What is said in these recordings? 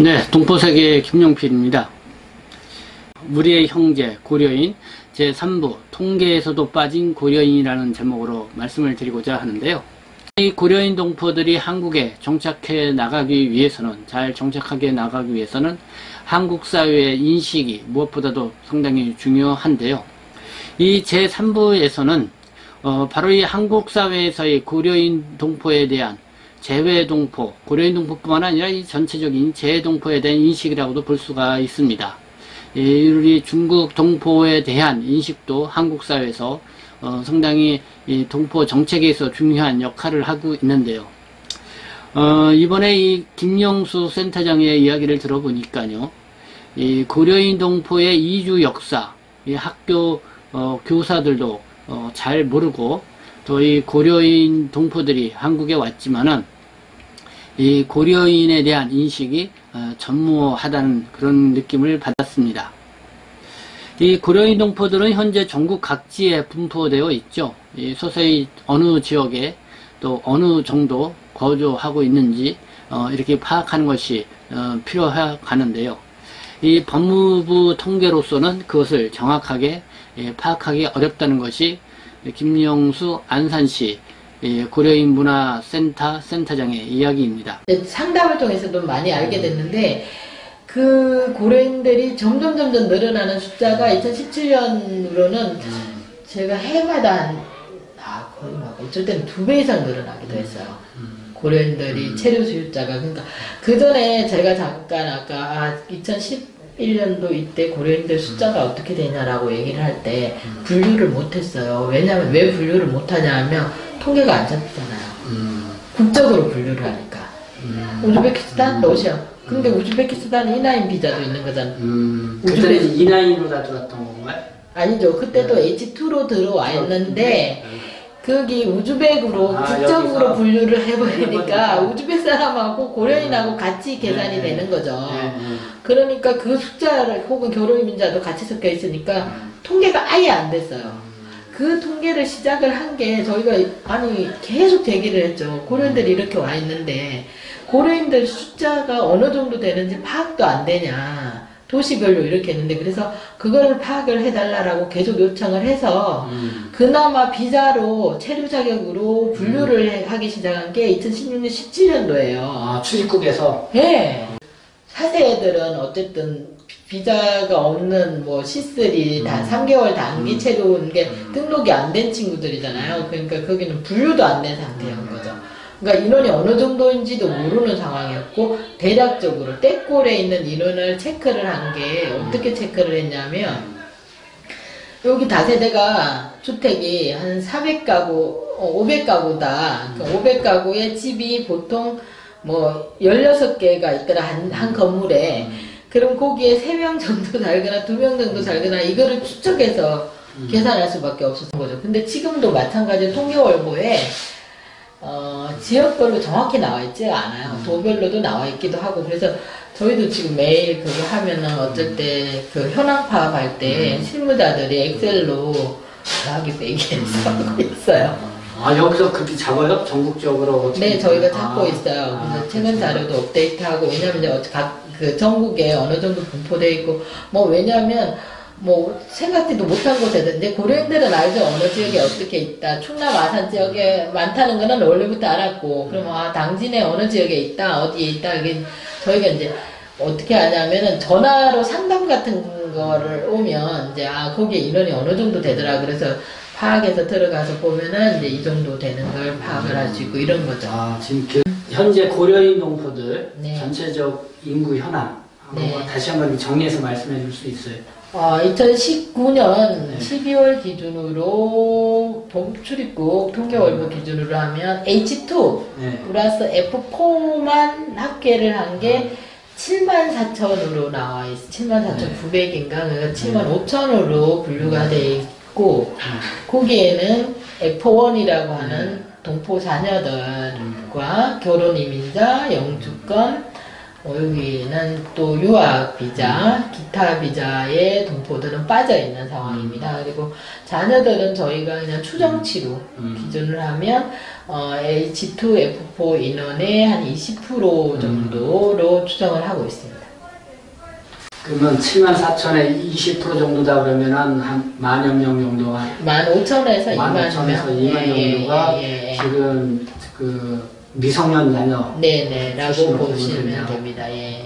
네, 동포세계 김용필입니다. 우리의 형제 고려인 제3부 통계에서도 빠진 고려인이라는 제목으로 말씀을 드리고자 하는데요. 이 고려인 동포들이 한국에 정착해 나가기 위해서는, 잘 정착하게 나가기 위해서는 한국 사회의 인식이 무엇보다도 상당히 중요한데요. 이 제3부에서는 바로 이 한국 사회에서의 고려인 동포에 대한 재외동포, 고려인 동포뿐만 아니라 이 전체적인 재외동포에 대한 인식이라고도 볼 수가 있습니다. 우리 중국 동포에 대한 인식도 한국 사회에서 상당히 이 동포 정책에서 중요한 역할을 하고 있는데요. 이번에 이 김영수 센터장의 이야기를 들어보니까요, 이 고려인 동포의 이주 역사, 이 학교 교사들도 잘 모르고, 또 이 고려인 동포들이 한국에 왔지만은 이 고려인에 대한 인식이 전무하다는 그런 느낌을 받았습니다. 이 고려인 동포들은 현재 전국 각지에 분포되어 있죠. 이 서서히 어느 지역에 또 어느 정도 거주하고 있는지 이렇게 파악하는 것이 필요하는데요. 이 법무부 통계로서는 그것을 정확하게 파악하기 어렵다는 것이 김영수 안산시 고려인 문화센터 센터장의 이야기입니다. 상담을 통해서도 많이 알게 됐는데, 그 고려인들이 점점 늘어나는 숫자가 2017년으로는 제가 해마다 거의 막 어쩔 때는 2배 이상 늘어나기도 했어요. 고려인들이 체류 수요자가. 그러니까 그 전에 제가 잠깐 아까 2011년도 이때 고려인들 숫자가 어떻게 되냐라고 얘기를 할 때 분류를 못했어요. 왜냐하면 왜 분류를 못하냐 하면 통계가 안 잡히잖아요. 국적으로 분류를 하니까. 우즈베키스탄, 러시아. 근데 우즈베키스탄은 이나인 비자도 있는 거잖아. 그때는 이나인으로 다 들어왔던 건가요? 아니죠. 그때도 H2로 들어와 있는데, 거기 우즈벡으로 국적으로 분류를 해버리니까 우즈벡 사람하고 고려인하고 같이 계산이 되는 거죠. 그러니까 그 숫자를, 혹은 결혼이민자도 같이 섞여 있으니까 통계가 아예 안 됐어요. 그 통계를 시작을 한 게 저희가 계속 제기를 했죠. 고려인들이 이렇게 와 있는데 고려인들 숫자가 어느 정도 되는지 파악도 안 되냐, 도시별로 이렇게 했는데, 그래서 그거를 파악을 해달라고 계속 요청을 해서 그나마 비자로 체류 자격으로 분류를 하기 시작한 게 2016년 17년도예요. 출입국에서? 네. 4세 애들은 어쨌든 비자가 없는 뭐 C3 단 3개월 단기 체류인 게 등록이 안 된 친구들이잖아요. 그러니까 거기는 분류도 안 된 상태인 거죠. 그러니까 인원이 어느 정도인지도 모르는 상황이었고, 대략적으로 떼꼴에 있는 인원을 체크를 한 게 어떻게 체크를 했냐면, 여기 다세대가 주택이 한 400가구, 500가구다. 500가구의 집이 보통 뭐 16개가 있더라, 한 건물에. 그럼 거기에 3명 정도 살거나 2명 정도 살거나 이거를 추측해서 계산할 수밖에 없었던 거죠. 근데 지금도 마찬가지로 통계월보에 지역별로 정확히 나와 있지 않아요. 도별로도 나와 있기도 하고. 그래서 저희도 지금 매일 그거 하면은 어쩔 때 그 현황 파악할 때 실무자들이 엑셀로 더하기 빼기해서 하고 있어요. 여기서 그렇게 잡아요? 전국적으로? 네, 저희가 잡고 있어요. 그래서 최근 자료도 업데이트하고, 왜냐면 이제 그 전국에 어느 정도 분포되어 있고, 왜냐면 생각지도 못한 곳에, 이제 고려인들은 알죠. 어느 지역에 어떻게 있다. 충남 아산 지역에 많다는 거는 원래부터 알았고, 그럼 당진에 어느 지역에 있다, 어디에 있다, 이게 저희가 이제 어떻게 하냐면은 전화로 상담 같은 거를 오면 이제 거기에 인원이 어느 정도 되더라. 그래서 파악해서 들어가서 보면은 이제 이 정도 되는 걸 파악을 할 수 있고, 이런 거죠. 지금 현재 고려인 동포들 네. 전체적 인구 현황 다시 한번 정리해서 말씀해 줄 수 있어요? 2019년 12월 기준으로 출입국 통계월보 기준으로 하면 H2 플러스 F4만 합계를 한 게 74,000으로 나와 있어. 74,900인가? 그러니까 75,000으로 분류가 돼 있고, 거기에는 F1이라고 하는 동포 자녀들과 결혼 이민자, 영주권, 여기는 또 유학 비자, 기타 비자에 동포들은 빠져 있는 상황입니다. 그리고 자녀들은 저희가 그냥 추정치로 기준을 하면 H2F4 인원의 한 20% 정도로 추정을 하고 있습니다. 그러면 74,000에 20% 정도다 그러면은 한 10,000여 명 정도가 15,000에서 2만 2만 정도가 지금 그 미성년 자녀 네네 라고 출신으로 보시면 되네요. 됩니다. 예.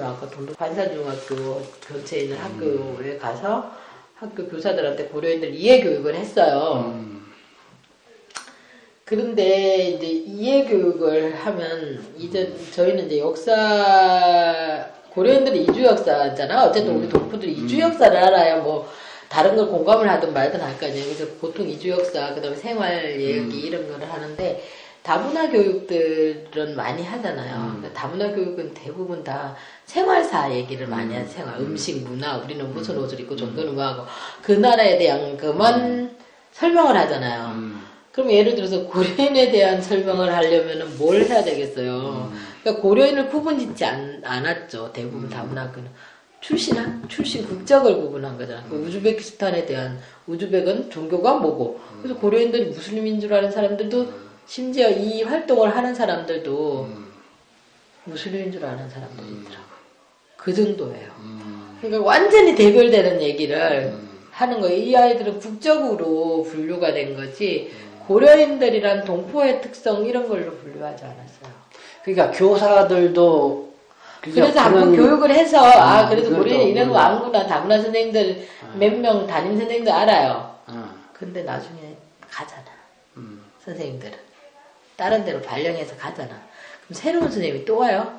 아까 관사중학교 근처에 있는 학교에 가서 학교 교사들한테 고려인들 이해교육을 했어요. 그런데 이제 이해교육을 하면 저희는 이제 고려인들이 이주 역사잖아. 어쨌든 우리 동포들이 이주 역사를 알아야 뭐 다른 걸 공감을 하든 말든 할 거 아니에요. 그래서 보통 이주 역사, 그 다음에 생활 얘기 이런 거를 하는데 다문화 교육들은 많이 하잖아요. 그러니까 다문화 교육은 대부분 다 생활사 얘기를 많이 하는 생활, 음식, 문화, 우리는 무슨 옷을 입고 종교는 뭐 하고 그 나라에 대한 그만 설명을 하잖아요. 그럼 예를 들어서 고려인에 대한 설명을 하려면 뭘 해야 되겠어요. 그러니까 고려인을 구분짓지 않았죠. 대부분 다문화교는. 출신 국적을 구분한 거잖아. 우즈베키스탄에 대한, 우즈벡은 종교가 뭐고, 그래서 고려인들이 무슬림인 줄 아는 사람들도, 심지어 이 활동을 하는 사람들도 무슬림인 줄 아는 사람들이 있더라고. 그 정도예요. 그러니까 완전히 대별되는 얘기를 하는 거예요. 이 아이들은 국적으로 분류가 된 거지, 고려인들이란 동포의 특성 이런 걸로 분류하지 않았어요. 그러니까 교사들도 그래서 한번 교육을 해서 그래도 고려인 이런 거 아무나 다문화 선생님들 몇 명 담임 선생님들 알아요. 근데 나중에 가잖아. 선생님들은 다른 데로 발령해서 가잖아. 그럼 새로운 선생님이 또 와요.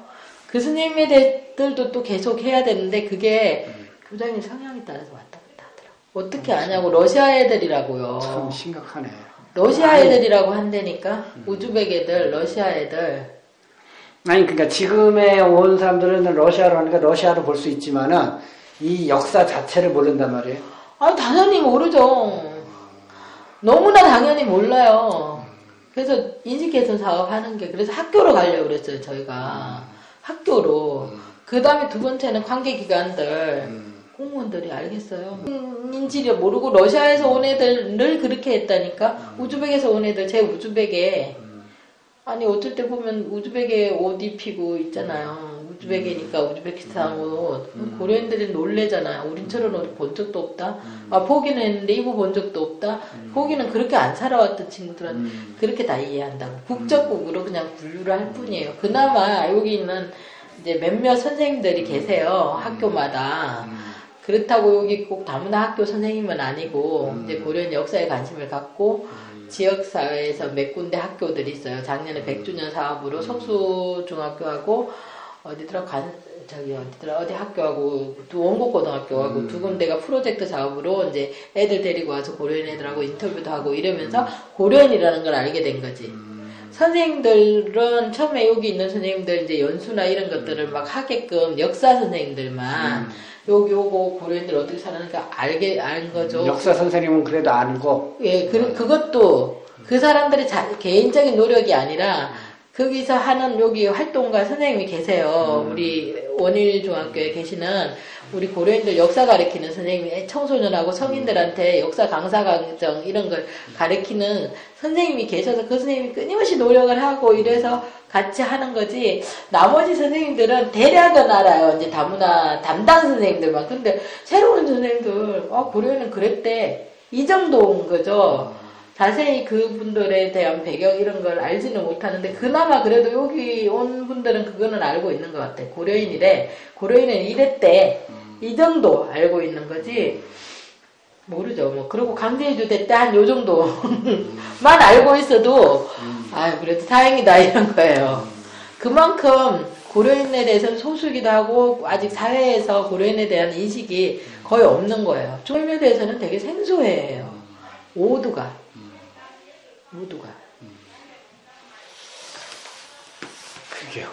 그 선생님들도 또 계속 해야 되는데 그게 교장님 성향에 따라서 왔다 갔다 하더라고. 어떻게 아냐고. 러시아 애들이라고요. 참 심각하네. 러시아 애들이라고 한다니까. 우즈벡 애들, 러시아 애들. 아니 그러니까 지금에 온 사람들은 러시아로 하니까 러시아로 볼 수 있지만은 이 역사 자체를 모른단 말이에요. 당연히 모르죠. 너무나 당연히 몰라요. 그래서 인식개선 사업 하는 게 그래서 학교로 가려고 그랬어요. 저희가 학교로. 그 다음에 두 번째는 관계기관들 공무원들이 알겠어요. 인지를 모르고 러시아에서 온 애들 늘 그렇게 했다니까. 우즈벡에서 온 애들 제 우즈벡에 아니 어쩔 때 보면 우즈벡에 옷 입히고 있잖아요. 우즈벡이니까 우즈베키스탄 옷. 고려인들이 놀래잖아요. 우린처럼 어디 본 적도 없다. 보기는 했는데 입어본 적도 없다. 보기는 그렇게 안 살아왔던 친구들은 그렇게 다 이해한다고. 국적국으로 그냥 분류를 할 뿐이에요. 그나마 여기 있는 이제 몇몇 선생님들이 계세요. 학교마다. 그렇다고 여기 꼭 다문화 학교 선생님은 아니고 이제 고려인 역사에 관심을 갖고 지역사회에서 몇 군데 학교들이 있어요. 작년에 100주년 사업으로 석수중학교하고 어디 학교하고 원곡고등학교하고 두 군데가 프로젝트 사업으로 이제 애들 데리고 와서 고려인 애들하고 인터뷰도 하고 이러면서 고려인이라는 걸 알게 된 거지. 선생님들은 처음에 여기 있는 선생님들 이제 연수나 이런 것들을 막 하게끔 역사 선생님들만 여기 오고 고려인들 어떻게 사는가 알 거죠. 역사 선생님은 그래도 아니고. 예, 그것도 그 사람들의 개인적인 노력이 아니라 거기서 하는 여기 활동가 선생님이 계세요. 우리 원일중학교에 계시는 우리 고려인들 역사 가르치는 선생님이 청소년하고 성인들한테 역사 강사 과정 이런 걸 가르치는 선생님이 계셔서 그 선생님이 끊임없이 노력을 하고 이래서 같이 하는 거지. 나머지 선생님들은 대략은 알아요. 이제 다문화 담당 선생님들만. 근데 새로운 선생님들 고려인은 그랬대. 이 정도인 거죠. 자세히 그분들에 대한 배경 이런 걸 알지는 못하는데 그나마 그래도 여기 온 분들은 그거는 알고 있는 것 같아. 고려인이래. 고려인은 이랬대. 이 정도 알고 있는 거지. 모르죠. 뭐 그리고 강제이주 됐대 한 요 정도만 알고 있어도 그래도 다행이다 이런 거예요. 그만큼 고려인에 대해서는 소수이기도 하고 아직 사회에서 고려인에 대한 인식이 거의 없는 거예요. 중림에 대해서는 되게 생소해요. 모두가. 그게요.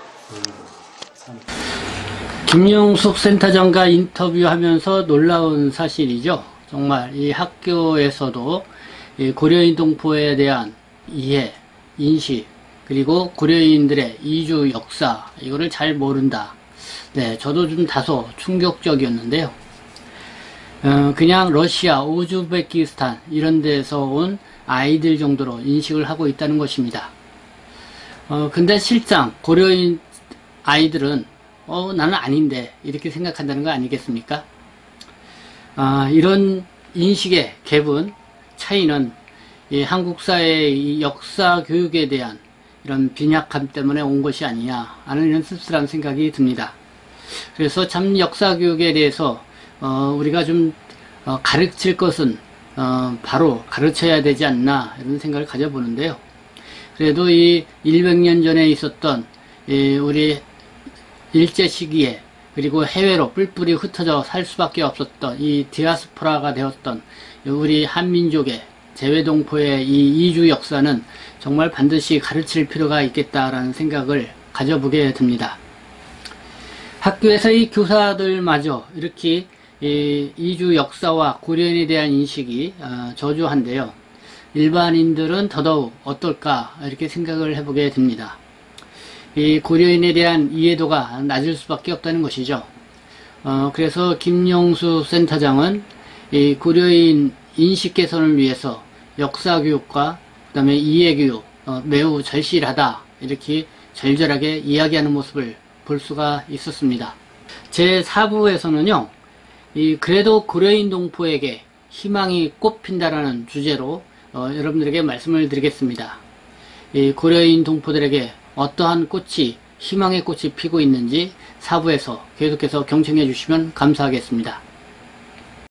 김영숙 센터장과 인터뷰하면서 놀라운 사실이죠. 정말 이 학교에서도 이 고려인 동포에 대한 이해, 인식, 그리고 고려인들의 이주 역사, 이거를 잘 모른다. 네, 저도 좀 다소 충격적이었는데요. 그냥 러시아, 우즈베키스탄 이런 데서 온 아이들 정도로 인식을 하고 있다는 것입니다. 근데 실상 고려인 아이들은 나는 아닌데 이렇게 생각한다는 거 아니겠습니까? 이런 인식의 갭은, 차이는 이 한국 사회의 이 역사 교육에 대한 이런 빈약함 때문에 온 것이 아니냐 하는 이런 씁쓸한 생각이 듭니다. 그래서 참 역사 교육에 대해서 우리가 좀 가르칠 것은 바로 가르쳐야 되지 않나 이런 생각을 가져보는데요. 그래도 이 100년 전에 있었던 우리 일제 시기에, 그리고 해외로 뿔뿔이 흩어져 살 수밖에 없었던 이 디아스포라가 되었던 우리 한민족의 재외동포의 이 이주 역사는 정말 반드시 가르칠 필요가 있겠다라는 생각을 가져보게 됩니다. 학교에서 이 교사들마저 이렇게 이주 역사와 고려인에 대한 인식이 저조한데요. 일반인들은 더더욱 어떨까 이렇게 생각을 해보게 됩니다. 이 고려인에 대한 이해도가 낮을 수밖에 없다는 것이죠. 그래서 김영수 센터장은 이 고려인 인식 개선을 위해서 역사교육과 그 다음에 이해교육 매우 절실하다 이렇게 절절하게 이야기하는 모습을 볼 수가 있었습니다. 제 4부에서는요, 그래도 고려인 동포에게 희망이 꽃핀다라는 주제로 여러분들에게 말씀을 드리겠습니다. 이 고려인 동포들에게 어떠한 꽃이, 희망의 꽃이 피고 있는지 4부에서 계속해서 경청해 주시면 감사하겠습니다.